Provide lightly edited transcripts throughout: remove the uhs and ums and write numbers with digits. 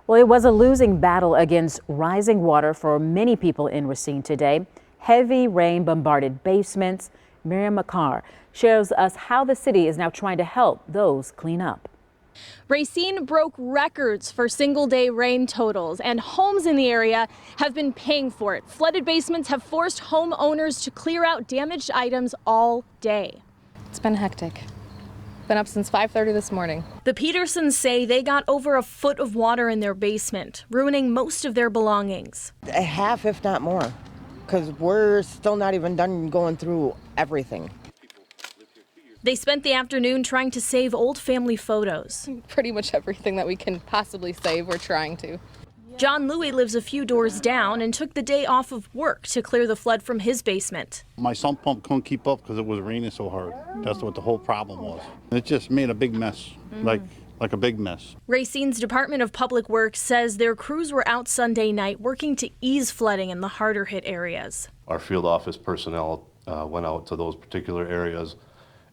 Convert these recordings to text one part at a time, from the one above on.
Well, it was a losing battle against rising water for many people in Racine today. Heavy rain bombarded basements. Miriam McCarr shows us how the city is now trying to help those clean up. Racine broke records for single-day rain totals, and homes in the area have been paying for it. Flooded basements have forced homeowners to clear out damaged items all day. It's been hectic. Been up since 5:30 this morning. The Petersons say they got over a foot of water in their basement, ruining most of their belongings. Half, if not more, because we're still not even done going through everything. They spent the afternoon trying to save old family photos. Pretty much everything that we can possibly save, we're trying to. John Louie lives a few doors down and took the day off of work to clear the flood from his basement. My sump pump couldn't keep up because it was raining so hard. That's what the whole problem was. It just made a big mess, like a big mess. Racine's Department of Public Works says their crews were out Sunday night working to ease flooding in the harder hit areas. Our field office personnel went out to those particular areas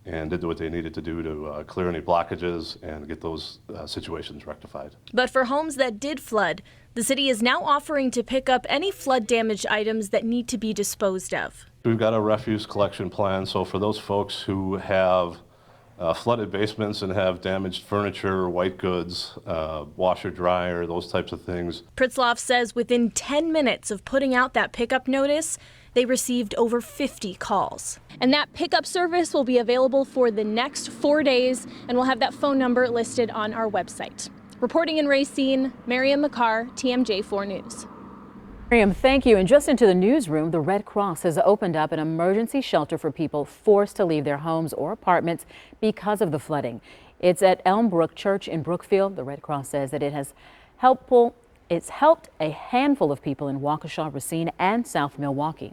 and did what they needed to do to clear any blockages and get those situations rectified. But for homes that did flood, the city is now offering to pick up any flood damaged items that need to be disposed of. We've got a refuse collection plan, so for those folks who have flooded basements and have damaged furniture, white goods, washer, dryer, those types of things. Pritzloff says within 10 minutes of putting out that pickup notice, they received over 50 calls. And that pickup service will be available for the next 4 days, and we'll have that phone number listed on our website. Reporting in Racine, Miriam McCarr, TMJ4 News. Miriam, thank you. And just into the newsroom, the Red Cross has opened up an emergency shelter for people forced to leave their homes or apartments because of the flooding. It's at Elmbrook Church in Brookfield. The Red Cross says that it's helped a handful of people in Waukesha, Racine, and South Milwaukee.